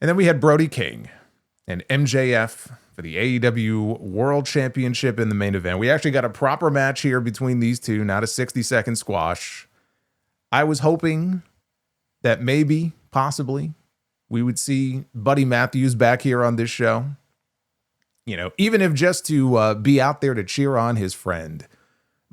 And then we had Brody King and MJF for the AEW World Championship in the main event. We actually got a proper match here between these two, not a 60-second squash. I was hoping that maybe, possibly, we would see Buddy Matthews back here on this show. You know, even if just to be out there to cheer on his friend,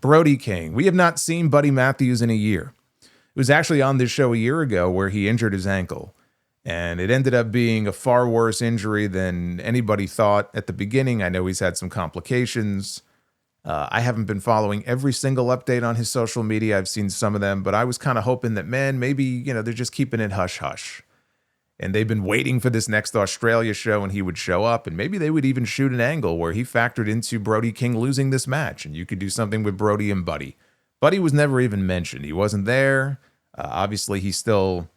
Brody King. We have not seen Buddy Matthews in a year. It was actually on this show a year ago where he injured his ankle. And it ended up being a far worse injury than anybody thought at the beginning. I know he's had some complications. I haven't been following every single update on his social media. I've seen some of them, but I was kind of hoping that, man, maybe, you know, they're just keeping it hush-hush. And they've been waiting for this next Australia show and he would show up. And maybe they would even shoot an angle where he factored into Brody King losing this match. And you could do something with Brody and Buddy. Buddy was never even mentioned. He wasn't there. Obviously, he's still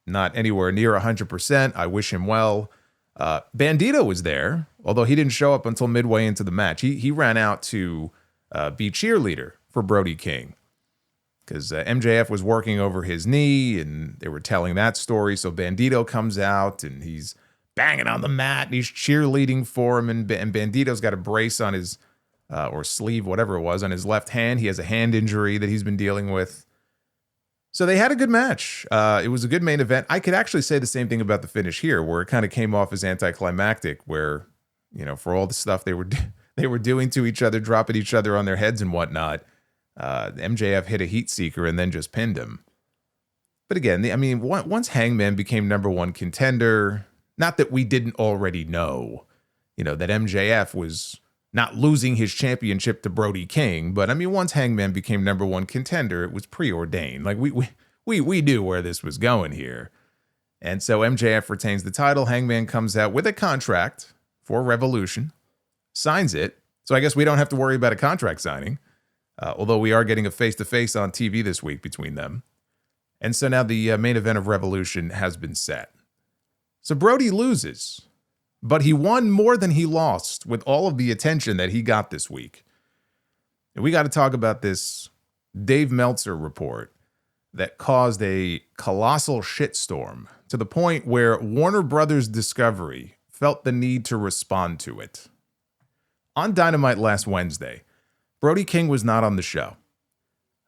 not anywhere near 100%. I wish him well. Bandito was there, although he didn't show up until midway into the match. He ran out to be cheerleader for Brody King because MJF was working over his knee and they were telling that story. So Bandito comes out and he's banging on the mat and he's cheerleading for him. And Bandito's got a brace on his or sleeve, whatever it was, on his left hand. He has a hand injury that he's been dealing with. So they had a good match. It was a good main event. I could actually say the same thing about the finish here, where it kind of came off as anticlimactic, where, you know, for all the stuff they were doing to each other, dropping each other on their heads and whatnot, MJF hit a heat seeker and then just pinned him. But again, once Hangman became number one contender, not that we didn't already know, you know, that MJF was not losing his championship to Brody King, but I mean, once Hangman became number one contender, it was preordained. Like we knew where this was going here. And so MJF retains the title. Hangman comes out with a contract for Revolution, signs it. So I guess we don't have to worry about a contract signing, although we are getting a face-to-face on TV this week between them. And so now the main event of Revolution has been set. So Brody loses. But he won more than he lost with all of the attention that he got this week. And we got to talk about this Dave Meltzer report that caused a colossal shitstorm to the point where Warner Brothers Discovery felt the need to respond to it. On Dynamite last Wednesday, Brody King was not on the show,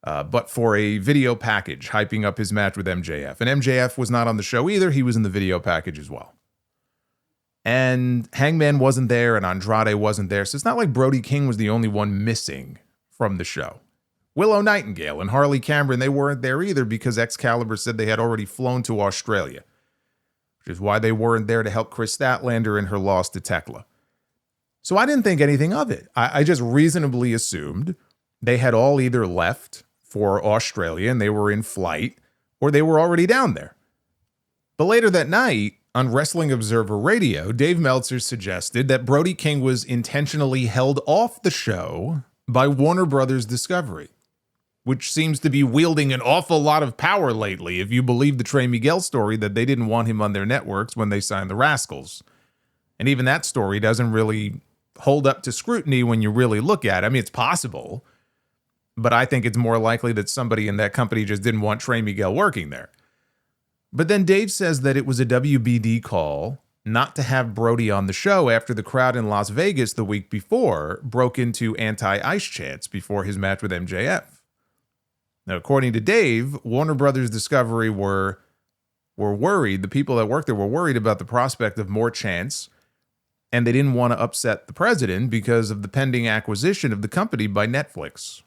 but for a video package hyping up his match with MJF. And MJF was not on the show either. He was in the video package as well. And Hangman wasn't there and Andrade wasn't there. So it's not like Brody King was the only one missing from the show. Willow Nightingale and Harley Cameron, they weren't there either because Excalibur said they had already flown to Australia, which is why they weren't there to help Chris Statlander in her loss to Tekla. So I didn't think anything of it. I just reasonably assumed they had all either left for Australia and they were in flight or they were already down there. But later that night, on Wrestling Observer Radio, Dave Meltzer suggested that Brody King was intentionally held off the show by Warner Brothers Discovery, which seems to be wielding an awful lot of power lately, if you believe the Trey Miguel story that they didn't want him on their networks when they signed the Rascals. And even that story doesn't really hold up to scrutiny when you really look at it. I mean, it's possible, but I think it's more likely that somebody in that company just didn't want Trey Miguel working there. But then Dave says that it was a WBD call not to have Brody on the show after the crowd in Las Vegas the week before broke into anti-ice chants before his match with MJF. Now, according to Dave, Warner Brothers Discovery were worried, the people that worked there were worried about the prospect of more chants, and they didn't want to upset the president because of the pending acquisition of the company by Netflix.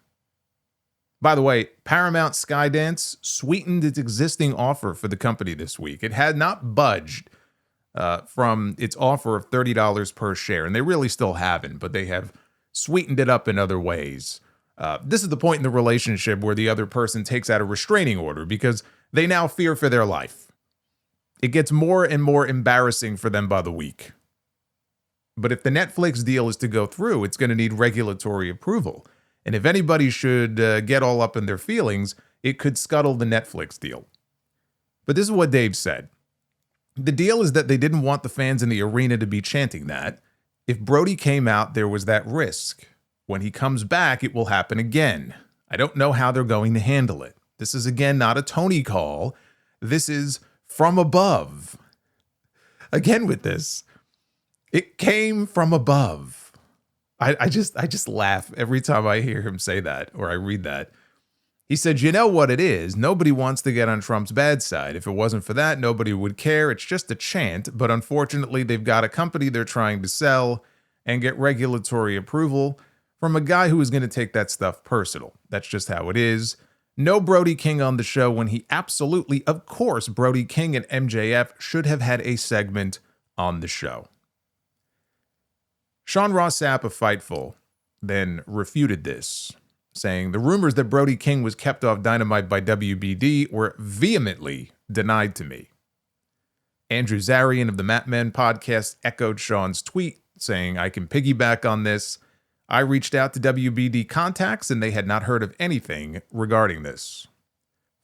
By the way, Paramount Skydance sweetened its existing offer for the company this week. It had not budged from its offer of $30 per share, and they really still haven't, but they have sweetened it up in other ways. This is the point in the relationship where the other person takes out a restraining order because they now fear for their life. It gets more and more embarrassing for them by the week. But if the Netflix deal is to go through, it's going to need regulatory approval. And if anybody should get all up in their feelings, it could scuttle the Netflix deal. But this is what Dave said. The deal is that they didn't want the fans in the arena to be chanting that. If Brody came out, there was that risk. When he comes back, it will happen again. I don't know how they're going to handle it. This is, again, not a Tony call. This is from above. again with this. It came from above. I just laugh every time I hear him say that or I read that. He said, you know what it is? Nobody wants to get on Trump's bad side. If it wasn't for that, nobody would care. It's just a chant. But unfortunately, they've got a company they're trying to sell and get regulatory approval from a guy who is going to take that stuff personal. That's just how it is. No Brody King on the show when he absolutely, of course, Brody King and MJF should have had a segment on the show. Sean Ross Sapp of Fightful then refuted this, saying the rumors that Brody King was kept off Dynamite by WBD were vehemently denied to me. Andrew Zarian of the Mat Men podcast echoed Sean's tweet, saying, I can piggyback on this. I reached out to WBD contacts and they had not heard of anything regarding this.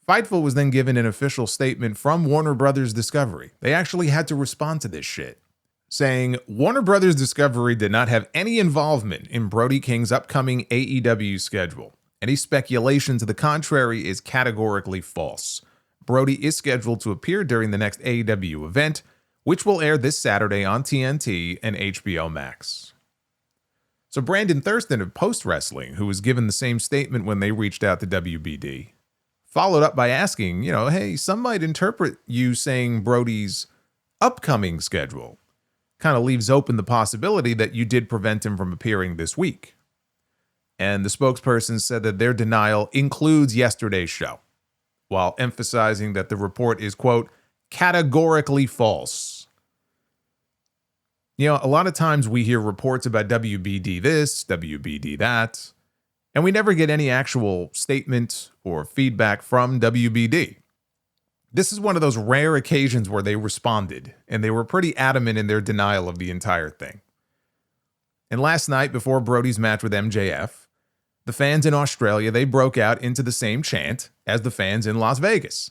Fightful was then given an official statement from Warner Brothers Discovery. They actually had to respond to this shit, saying Warner Brothers Discovery did not have any involvement in Brody King's upcoming AEW schedule. Any speculation to the contrary is categorically false. Brody is scheduled to appear during the next AEW event, which will air this Saturday on TNT and HBO Max. So Brandon Thurston of Post Wrestling, who was given the same statement when they reached out to WBD, followed up by asking, hey, some might interpret you saying Brody's upcoming schedule kind of leaves open the possibility that you did prevent him from appearing this week. And the spokesperson said that their denial includes yesterday's show, while emphasizing that the report is, quote, categorically false. A lot of times we hear reports about WBD this, WBD that, and we never get any actual statement or feedback from WBD. This is one of those rare occasions where they responded, and they were pretty adamant in their denial of the entire thing. And last night, before Brody's match with MJF, the fans in Australia, they broke out into the same chant as the fans in Las Vegas.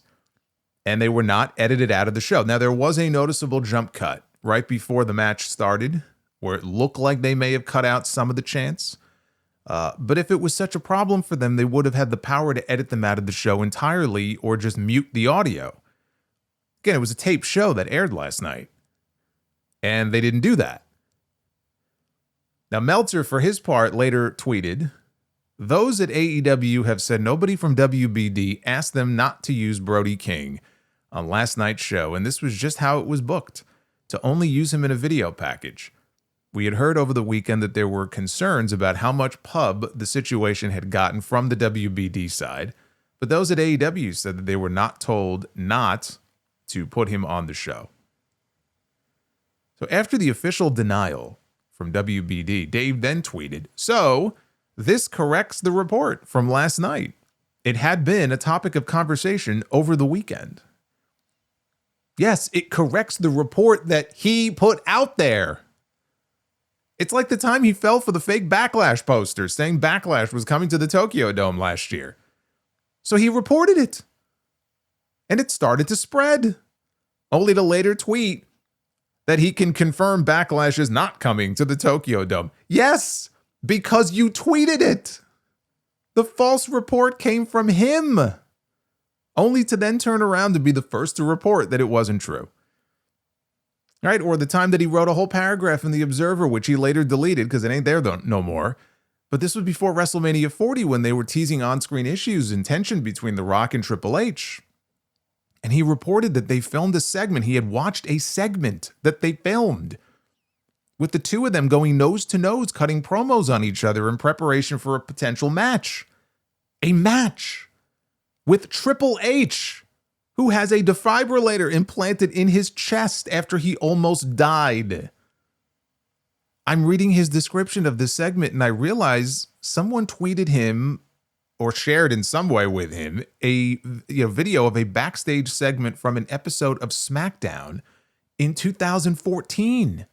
And they were not edited out of the show. Now, there was a noticeable jump cut right before the match started, where it looked like they may have cut out some of the chants. But if it was such a problem for them, they would have had the power to edit them out of the show entirely or just mute the audio. Again, it was a taped show that aired last night, and they didn't do that. Now, Meltzer, for his part, later tweeted, those at AEW have said nobody from WBD asked them not to use Brody King on last night's show, and this was just how it was booked, to only use him in a video package. We had heard over the weekend that there were concerns about how much pub the situation had gotten from the WBD side, but those at AEW said that they were not told not to put him on the show. So after the official denial from WBD, Dave then tweeted, so this corrects the report from last night. It had been a topic of conversation over the weekend. Yes, it corrects the report that he put out there. It's like the time he fell for the fake Backlash poster saying Backlash was coming to the Tokyo Dome last year. So he reported it. And it started to spread. Only to later tweet that he can confirm Backlash is not coming to the Tokyo Dome. Yes, because you tweeted it. The false report came from him. Only to then turn around to be the first to report that it wasn't true. Right? Or the time that he wrote a whole paragraph in The Observer, which he later deleted because it ain't there no more. But this was before WrestleMania 40 when they were teasing on-screen issues and tension between The Rock and Triple H. And he reported that they filmed a segment. He had watched a segment that they filmed with the two of them going nose to nose, cutting promos on each other in preparation for a potential match. A match with Triple H, who has a defibrillator implanted in his chest after he almost died. I'm reading his description of this segment and I realize someone tweeted him or shared in some way with him a video of a backstage segment from an episode of SmackDown in 2014.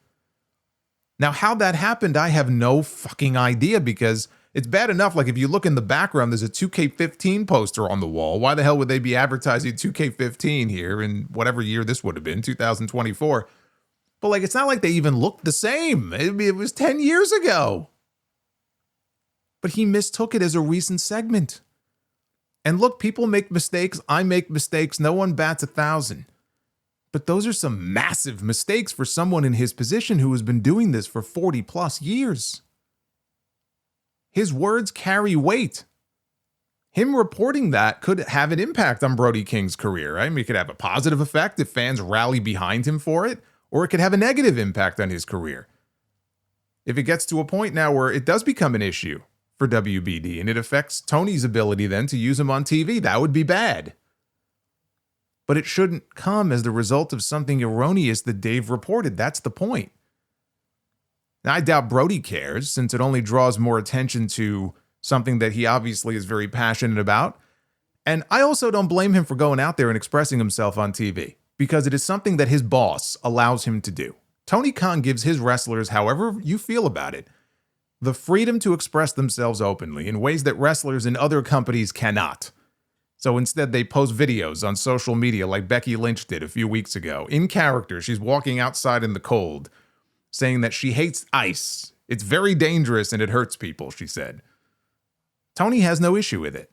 Now, how that happened, I have no fucking idea, because it's bad enough, like if you look in the background, there's a 2K15 poster on the wall. Why the hell would they be advertising 2K15 here in whatever year this would have been, 2024? But like, it's not like they even looked the same. It was 10 years ago. But he mistook it as a recent segment. And look, people make mistakes. I make mistakes. No one bats 1,000. But those are some massive mistakes for someone in his position who has been doing this for 40 plus years. His words carry weight. Him reporting that could have an impact on Brody King's career. Right? I mean, it could have a positive effect if fans rally behind him for it, or it could have a negative impact on his career. If it gets to a point now where it does become an issue for WBD and it affects Tony's ability then to use him on TV, that would be bad. But it shouldn't come as the result of something erroneous that Dave reported. That's the point. Now, I doubt Brody cares, since it only draws more attention to something that he obviously is very passionate about. And I also don't blame him for going out there and expressing himself on TV, because it is something that his boss allows him to do. Tony Khan gives his wrestlers, however you feel about it, the freedom to express themselves openly in ways that wrestlers in other companies cannot. So instead, they post videos on social media like Becky Lynch did a few weeks ago. In character, she's walking outside in the cold, saying that she hates ice. It's very dangerous and it hurts people, she said. Tony has no issue with it.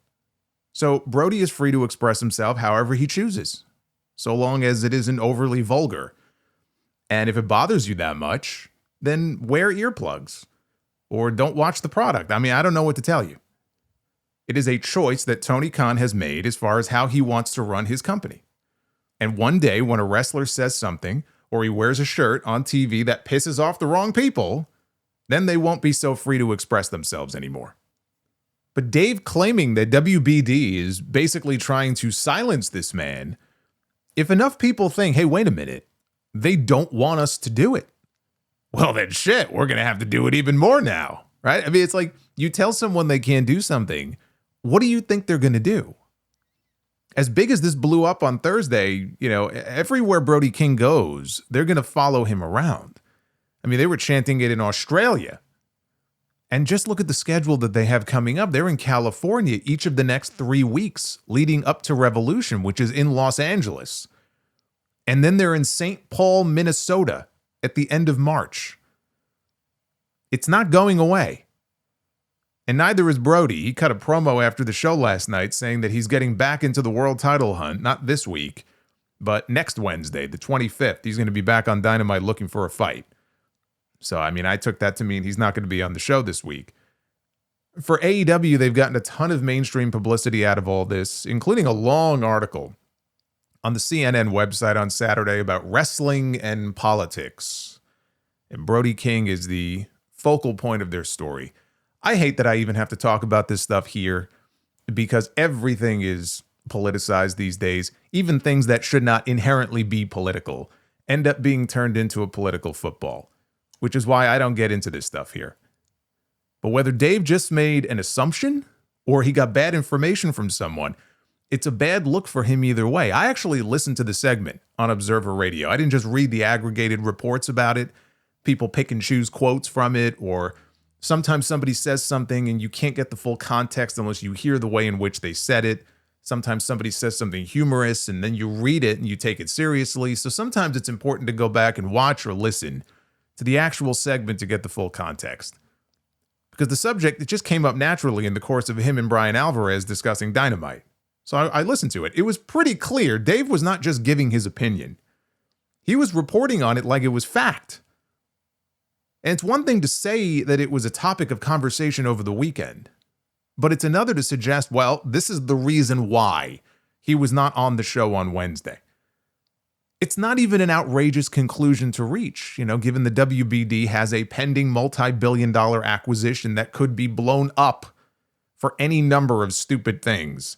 So Brody is free to express himself however he chooses, so long as it isn't overly vulgar. And if it bothers you that much, then wear earplugs or don't watch the product. I mean, I don't know what to tell you. It is a choice that Tony Khan has made as far as how he wants to run his company. And one day when a wrestler says something or he wears a shirt on TV that pisses off the wrong people, then they won't be so free to express themselves anymore. But Dave claiming that WBD is basically trying to silence this man, if enough people think, hey, wait a minute, they don't want us to do it, well, then shit, we're going to have to do it even more now, right? I mean, it's like you tell someone they can't do something, what do you think they're going to do? As big as this blew up on Thursday, everywhere Brody King goes, they're going to follow him around. I mean, they were chanting it in Australia. And just look at the schedule that they have coming up. They're in California each of the next 3 weeks leading up to Revolution, which is in Los Angeles. And then they're in St. Paul, Minnesota at the end of March. It's not going away. And neither is Brody. He cut a promo after the show last night saying that he's getting back into the world title hunt, not this week, but next Wednesday, the 25th. He's going to be back on Dynamite looking for a fight. So, I mean, I took that to mean he's not going to be on the show this week. For AEW, they've gotten a ton of mainstream publicity out of all this, including a long article on the CNN website on Saturday about wrestling and politics. And Brody King is the focal point of their story. I hate that I even have to talk about this stuff here because everything is politicized these days. Even things that should not inherently be political end up being turned into a political football, which is why I don't get into this stuff here. But whether Dave just made an assumption or he got bad information from someone, it's a bad look for him either way. I actually listened to the segment on Observer Radio. I didn't just read the aggregated reports about it. People pick and choose quotes from it, or sometimes somebody says something and you can't get the full context unless you hear the way in which they said it. Sometimes somebody says something humorous and then you read it and you take it seriously. So sometimes it's important to go back and watch or listen to the actual segment to get the full context. Because the subject, it just came up naturally in the course of him and Brian Alvarez discussing Dynamite. So I listened to it. It was pretty clear Dave was not just giving his opinion. He was reporting on it like it was fact. And it's one thing to say that it was a topic of conversation over the weekend, but it's another to suggest, well, this is the reason why he was not on the show on Wednesday. It's not even an outrageous conclusion to reach, given the WBD has a pending multi-billion-dollar acquisition that could be blown up for any number of stupid things.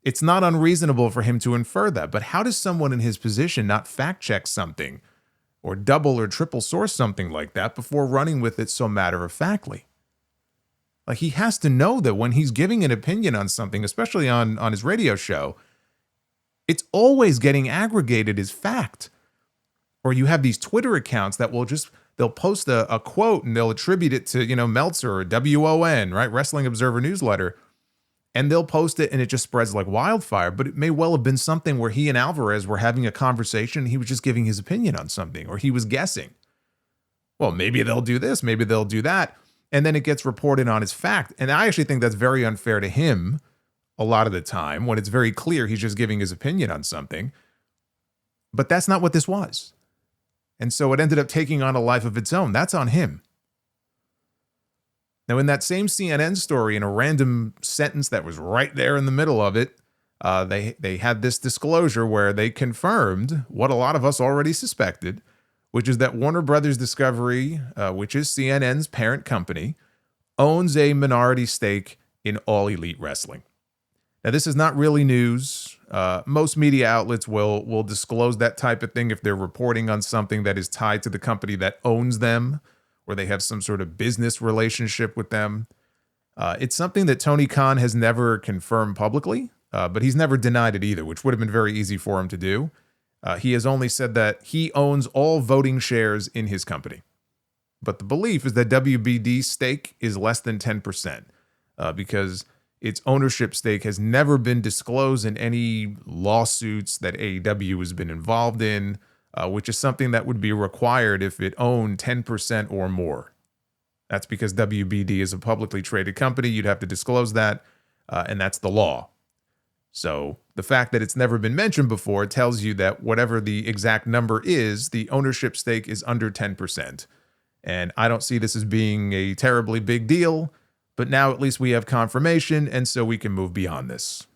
It's not unreasonable for him to infer that, but how does someone in his position not fact-check something or double or triple source something like that before running with it so matter-of-factly? Like, he has to know that when he's giving an opinion on something, especially on his radio show, it's always getting aggregated as fact. Or you have these Twitter accounts that they'll post a quote and they'll attribute it to, Meltzer or WON, right? Wrestling Observer Newsletter. And they'll post it and it just spreads like wildfire. But it may well have been something where he and Alvarez were having a conversation and he was just giving his opinion on something, or he was guessing. Well, maybe they'll do this, maybe they'll do that. And then it gets reported on as fact. And I actually think that's very unfair to him a lot of the time when it's very clear he's just giving his opinion on something. But that's not what this was. And so it ended up taking on a life of its own. That's on him. Now, in that same CNN story, in a random sentence that was right there in the middle of it, they had this disclosure where they confirmed what a lot of us already suspected, which is that Warner Brothers Discovery, which is CNN's parent company, owns a minority stake in All Elite Wrestling. Now, this is not really news. Most media outlets will disclose that type of thing if they're reporting on something that is tied to the company that owns them, or they have some sort of business relationship with them. It's something that Tony Khan has never confirmed publicly, but he's never denied it either, which would have been very easy for him to do. He has only said that he owns all voting shares in his company. But the belief is that WBD's stake is less than 10%, because its ownership stake has never been disclosed in any lawsuits that AEW has been involved in, which is something that would be required if it owned 10% or more. That's because WBD is a publicly traded company. You'd have to disclose that, and that's the law. So the fact that it's never been mentioned before tells you that whatever the exact number is, the ownership stake is under 10%. And I don't see this as being a terribly big deal, but now at least we have confirmation, and so we can move beyond this.